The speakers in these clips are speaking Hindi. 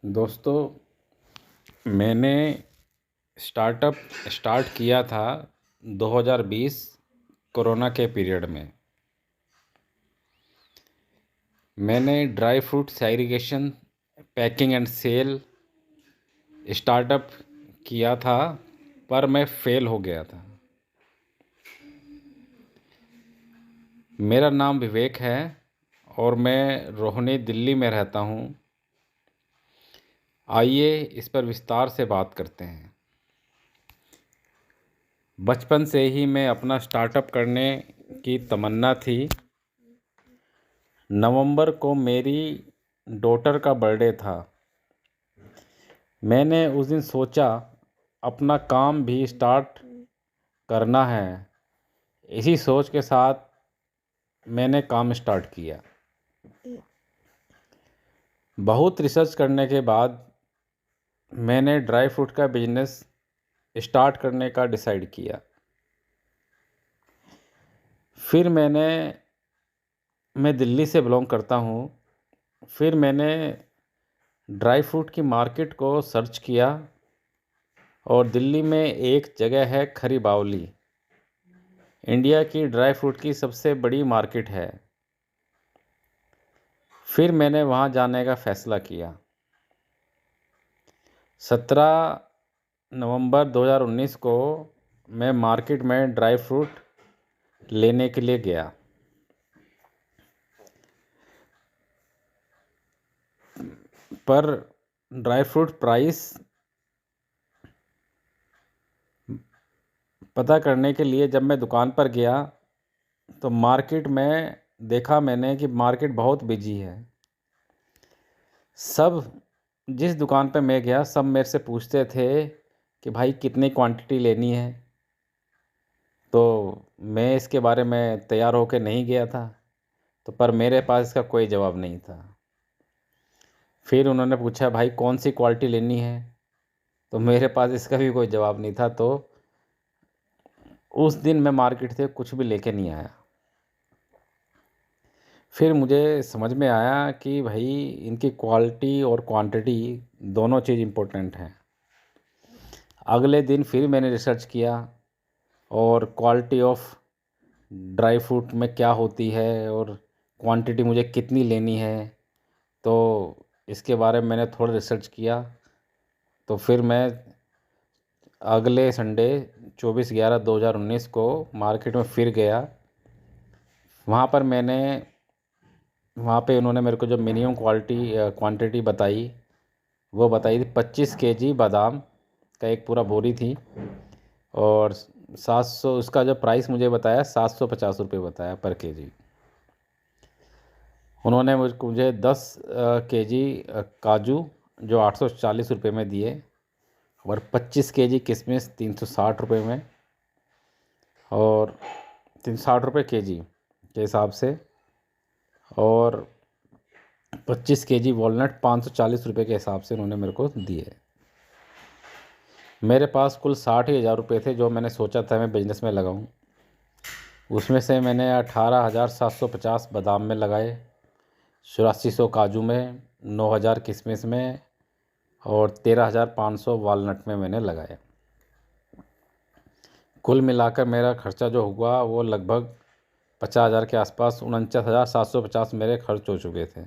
दोस्तों, मैंने स्टार्टअप स्टार्ट किया था 2020 कोरोना के पीरियड में। मैंने dry fruit segregation packing and sale startup किया था, पर मैं फेल हो गया था। मेरा नाम विवेक है और मैं रोहिणी, दिल्ली में रहता हूँ। आइए इस पर विस्तार से बात करते हैं। बचपन से ही मैं अपना स्टार्टअप करने की तमन्ना थी। नवंबर को मेरी डॉटर का बर्थडे था। मैंने उस दिन सोचा अपना काम भी स्टार्ट करना है। इसी सोच के साथ मैंने काम स्टार्ट किया। बहुत रिसर्च करने के बाद मैंने ड्राई फ्रूट का बिजनेस स्टार्ट करने का डिसाइड किया। फिर मैं दिल्ली से बिलोंग करता हूँ। फिर मैंने ड्राई फ्रूट की मार्केट को सर्च किया और दिल्ली में एक जगह है खरी बावली। इंडिया की ड्राई फ्रूट की सबसे बड़ी मार्केट है। फिर मैंने वहाँ जाने का फ़ैसला किया। 17 नवंबर 2019 को मैं मार्केट में ड्राई फ्रूट लेने के लिए गया। पर ड्राई फ्रूट प्राइस पता करने के लिए जब मैं दुकान पर गया तो मार्केट में देखा मैंने कि मार्केट बहुत बिजी है। सब जिस दुकान पे मैं गया सब मेरे से पूछते थे कि भाई कितनी क्वांटिटी लेनी है। तो मैं इसके बारे में तैयार होकर नहीं गया था, तो पर मेरे पास इसका कोई जवाब नहीं था। फिर उन्होंने पूछा भाई कौन सी क्वालिटी लेनी है, तो मेरे पास इसका भी कोई जवाब नहीं था। तो उस दिन मैं मार्केट से कुछ भी लेके नहीं आया। फिर मुझे समझ में आया कि भाई इनकी क्वालिटी और क्वांटिटी दोनों चीज़ इम्पोर्टेंट हैं। अगले दिन फिर मैंने रिसर्च किया और क्वालिटी ऑफ ड्राई फ्रूट में क्या होती है और क्वांटिटी मुझे कितनी लेनी है, तो इसके बारे में मैंने थोड़ा रिसर्च किया। तो फिर मैं अगले संडे 24/11/2019 को मार्केट में फिर गया। वहाँ पे उन्होंने मेरे को जो मिनिमम क्वांटिटी बताई, वो बताई थी 25 केजी बादाम का एक पूरा बोरी थी। और 700 उसका जो प्राइस मुझे बताया 750 रुपये बताया पर केजी। उन्होंने मुझे 10 केजी काजू जो 840 रुपये में दिए, और 25 केजी किशमिश 360 रुपये में, और 360 रुपये केजी के हिसाब से, और 25 केजी वॉलनट 540 रुपये के हिसाब से उन्होंने मेरे को दिए। मेरे पास कुल 60,000 रुपये थे जो मैंने सोचा था मैं बिजनेस में लगाऊं। उसमें से मैंने 18,750 बादाम में लगाए, 8400 काजू में, 9,000 किशमिश में, और 13,500 वालनट में मैंने लगाया। कुल मिलाकर मेरा खर्चा जो हुआ वो लगभग 50,000 के आसपास, 49,750 मेरे खर्च हो चुके थे।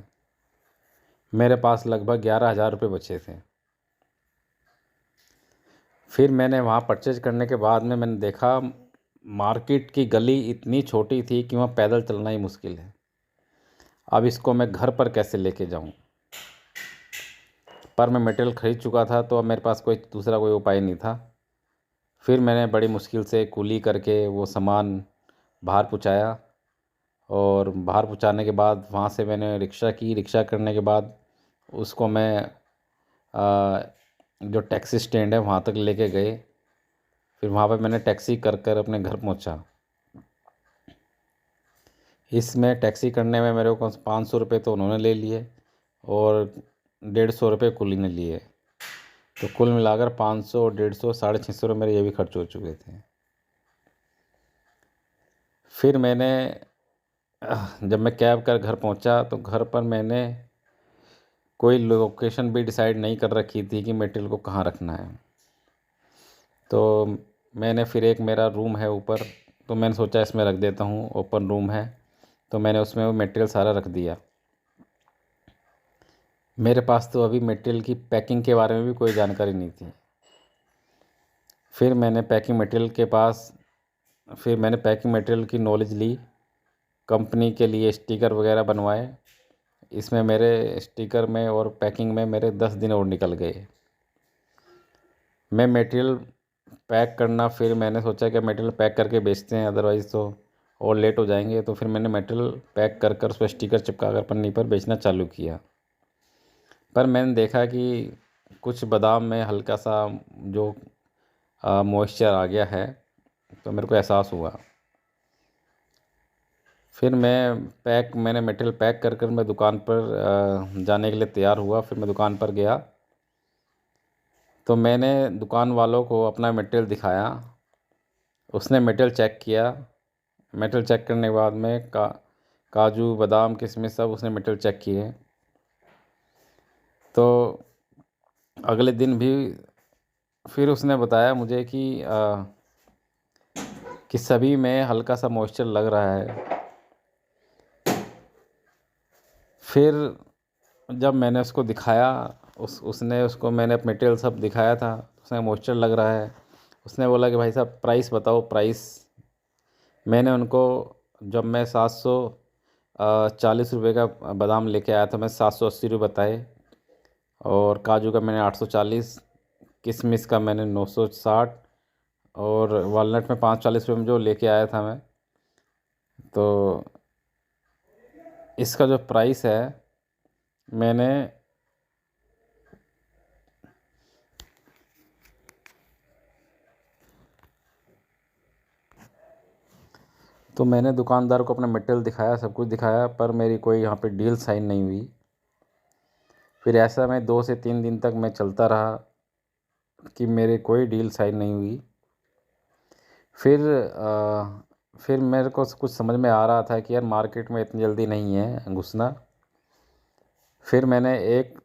मेरे पास लगभग 11,000 रुपये बचे थे। फिर मैंने वहाँ परचेज करने के बाद में मैंने देखा मार्केट की गली इतनी छोटी थी कि वहाँ पैदल चलना ही मुश्किल है। अब इसको मैं घर पर कैसे लेके जाऊँ। पर मैं मटेरियल ख़रीद चुका था, तो अब मेरे पास कोई दूसरा कोई उपाय नहीं था। फिर मैंने बड़ी मुश्किल से कुली करके वो सामान बाहर पहुँचाया, और बाहर पहुँचाने के बाद वहाँ से मैंने रिक्शा की। रिक्शा करने के बाद उसको मैं जो टैक्सी स्टैंड है वहाँ तक लेके गए। फिर वहाँ पर मैंने टैक्सी कर कर अपने घर पहुँचा। इसमें टैक्सी करने में मेरे को 500 रुपये तो उन्होंने ले लिए और 150 रुपये कुली ने लिए। तो कुल मिलाकर 500, 150, 650 मेरे ये भी खर्च हो चुके थे। फिर जब मैं कैब कर घर पहुंचा तो घर पर मैंने कोई लोकेशन भी डिसाइड नहीं कर रखी थी कि मटेरियल को कहाँ रखना है। तो मैंने फिर एक मेरा रूम है ऊपर, तो मैंने सोचा इसमें रख देता हूँ, ओपन रूम है, तो मैंने उसमें वो मटेरियल सारा रख दिया। मेरे पास तो अभी मटेरियल की पैकिंग के बारे में भी कोई जानकारी नहीं थी। फिर मैंने पैकिंग मटेरियल की नॉलेज ली, कंपनी के लिए स्टिकर वगैरह बनवाए। इसमें मेरे स्टिकर में और पैकिंग में मेरे 10 दिन और निकल गए। मैं मटेरियल पैक करना, फिर मैंने सोचा कि मटेरियल पैक करके बेचते हैं, अदरवाइज़ तो और लेट हो जाएंगे। तो फिर मैंने मटेरियल पैक कर कर उस पर स्टिकर चिपका कर पन्नी पर बेचना चालू किया। पर मैंने देखा कि कुछ बादाम में हल्का सा जो मॉइस्चर आ गया है, तो मेरे को एहसास हुआ। फिर मैंने मटेरियल पैक कर कर मैं दुकान पर जाने के लिए तैयार हुआ। फिर मैं दुकान पर गया, तो मैंने दुकान वालों को अपना मटेरियल दिखाया। उसने मटेरियल चेक किया। मटेरियल चेक करने के बाद में काजू बादाम किशमिश सब उसने मटेरियल चेक किए। तो अगले दिन भी फिर उसने बताया मुझे कि सभी में हल्का सा मॉइस्चर लग रहा है। फिर जब मैंने उसको दिखाया, उसको मैंने मटेरियल सब दिखाया था, उसने मॉइस्चर लग रहा है। उसने बोला कि भाई साहब प्राइस बताओ, प्राइस। मैंने उनको, जब मैं 740 रुपये का बादाम लेके आया था, मैं 780 रुपये बताए। और काजू का मैंने 840, किशमिश का मैंने 960, और वालनट में 540 रुपये में जो लेके आया था मैं। तो इसका जो प्राइस है, मैंने मैंने दुकानदार को अपना मटेरियल दिखाया, सब कुछ दिखाया, पर मेरी कोई यहाँ पे डील साइन नहीं हुई। फिर ऐसा मैं 2 से 3 दिन तक मैं चलता रहा कि मेरे कोई डील साइन नहीं हुई। फिर मेरे को कुछ समझ में आ रहा था कि यार मार्केट में इतनी जल्दी नहीं है घुसना। फिर मैंने एक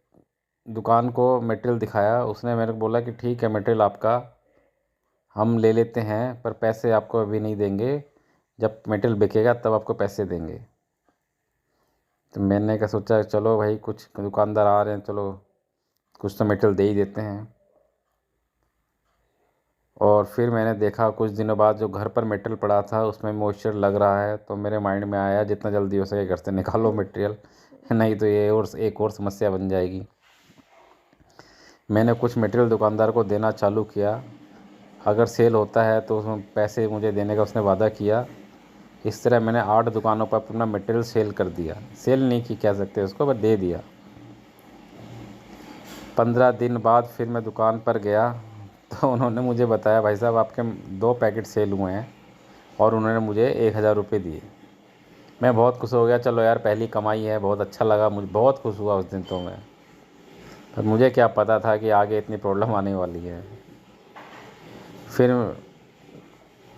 दुकान को मटेरियल दिखाया। उसने मेरे को बोला कि ठीक है, मटेरियल आपका हम ले लेते हैं, पर पैसे आपको अभी नहीं देंगे, जब मटेरियल बिकेगा तब आपको पैसे देंगे। तो मैंने क्या सोचा, चलो भाई कुछ दुकानदार आ रहे हैं, चलो कुछ तो मटेरियल दे ही देते हैं। और फिर मैंने देखा कुछ दिनों बाद जो घर पर मटेरियल पड़ा था उसमें मॉइस्चर लग रहा है, तो मेरे माइंड में आया जितना जल्दी हो सके घर से निकालो मटेरियल, नहीं तो ये और एक और समस्या बन जाएगी। मैंने कुछ मटेरियल दुकानदार को देना चालू किया। अगर सेल होता है तो उसमें पैसे मुझे देने का उसने वादा किया। इस तरह मैंने 8 दुकानों पर अपना मटेरियल सेल कर दिया। सेल नहीं की कह सकते उसको, बस दे दिया। 15 दिन बाद फिर मैं दुकान पर गया, तो उन्होंने मुझे बताया भाई साहब आपके 2 पैकेट सेल हुए हैं, और उन्होंने मुझे 1000 रुपये दिए। मैं बहुत खुश हो गया, चलो यार पहली कमाई है, बहुत अच्छा लगा, मुझे बहुत खुश हुआ उस दिन तो मैं। पर मुझे क्या पता था कि आगे इतनी प्रॉब्लम आने वाली है। फिर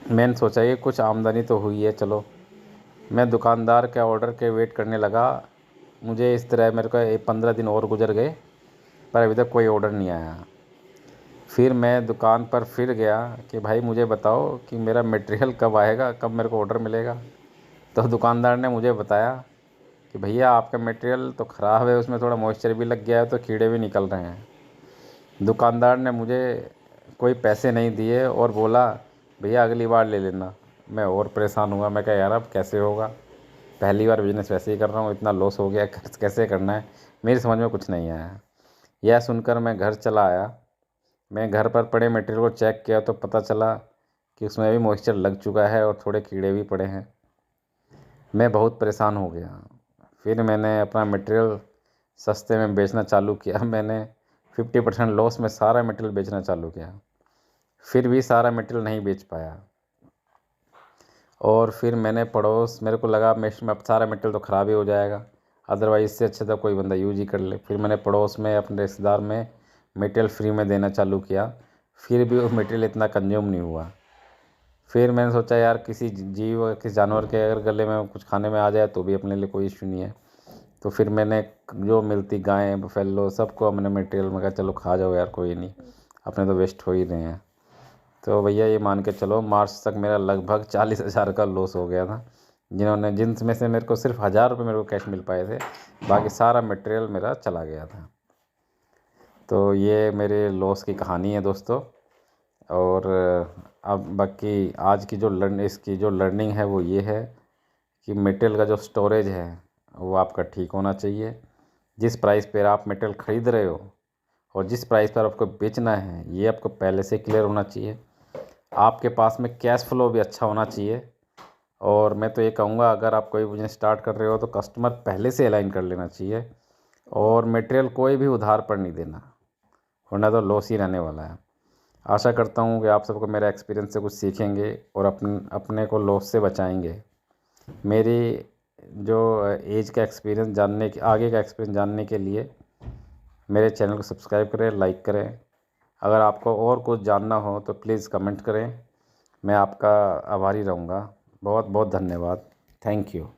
मैंने सोचा कि कुछ आमदनी तो हुई है, चलो। मैं दुकानदार के ऑर्डर के वेट करने लगा। मुझे इस तरह मेरे को 15 दिन और गुजर गए, पर अभी तक कोई ऑर्डर नहीं आया। फिर मैं दुकान पर फिर गया कि भाई मुझे बताओ कि मेरा मटेरियल कब आएगा, कब मेरे को ऑर्डर मिलेगा। तो दुकानदार ने मुझे बताया कि भैया आपका मटेरियल तो ख़राब है, उसमें थोड़ा मॉइस्चर भी लग गया है, तो कीड़े भी निकल रहे हैं। दुकानदार ने मुझे कोई पैसे नहीं दिए और बोला भैया अगली बार ले लेना। मैं और परेशान हुआ, मैं कहा यार अब कैसे होगा, पहली बार बिज़नेस वैसे ही कर रहा हूँ, इतना लॉस हो गया, कैसे करना है, मेरी समझ में कुछ नहीं आया। यह सुनकर मैं घर चला आया। मैं घर पर पड़े मटेरियल को चेक किया तो पता चला कि उसमें भी मॉइस्चर लग चुका है और थोड़े कीड़े भी पड़े हैं। मैं बहुत परेशान हो गया। फिर मैंने अपना मटेरियल सस्ते में बेचना चालू किया। मैंने 50% लॉस में सारा मटेरियल बेचना चालू किया, फिर भी सारा मटेरियल नहीं बेच पाया। और फिर मेरे को लगा अब सारा मटेरियल तो ख़राब ही हो जाएगा, अदरवाइज़ इससे अच्छा तो कोई बंदा यूज ही कर ले। फिर मैंने पड़ोस में अपने रिश्तेदार में मटेरियल फ्री में देना चालू किया, फिर भी वो मटेरियल इतना कंज्यूम नहीं हुआ। फिर मैंने सोचा यार किसी जानवर के अगर गले में कुछ खाने में आ जाए तो भी अपने लिए कोई इशू नहीं है। तो फिर मैंने जो मिलती गायें बफेलो सबको हमने मटेरियल में कहा चलो खा जाओ यार, कोई नहीं, अपने तो वेस्ट हो ही रहे हैं। तो भैया ये मान के चलो मार्च तक मेरा लगभग 40,000 का लॉस हो गया था, जिनमें से मेरे को सिर्फ 1,000 रुपये मेरे को कैश मिल पाए थे, बाकी सारा मटेरियल मेरा चला गया था। तो ये मेरे लॉस की कहानी है दोस्तों। और अब बाकी आज की इसकी जो लर्निंग है वो ये है कि मटेरियल का जो स्टोरेज है वो आपका ठीक होना चाहिए। जिस प्राइस पर आप मटेरियल ख़रीद रहे हो और जिस प्राइस पर आपको बेचना है ये आपको पहले से क्लियर होना चाहिए। आपके पास में कैश फ्लो भी अच्छा होना चाहिए। और मैं तो ये कहूँगा, अगर आप कोई बिजनेस स्टार्ट कर रहे हो तो कस्टमर पहले से अलाइन कर लेना चाहिए, और मटेरियल कोई भी उधार पर नहीं देना, वरना तो लॉस ही रहने वाला है। आशा करता हूँ कि आप सबको मेरा एक्सपीरियंस से कुछ सीखेंगे और अपने को लॉस से बचाएंगे। मेरी जो एज का एक्सपीरियंस आगे का एक्सपीरियंस जानने के लिए मेरे चैनल को सब्सक्राइब करें, लाइक करें। अगर आपको और कुछ जानना हो तो प्लीज़ कमेंट करें, मैं आपका आभारी रहूँगा। बहुत बहुत धन्यवाद। Thank you.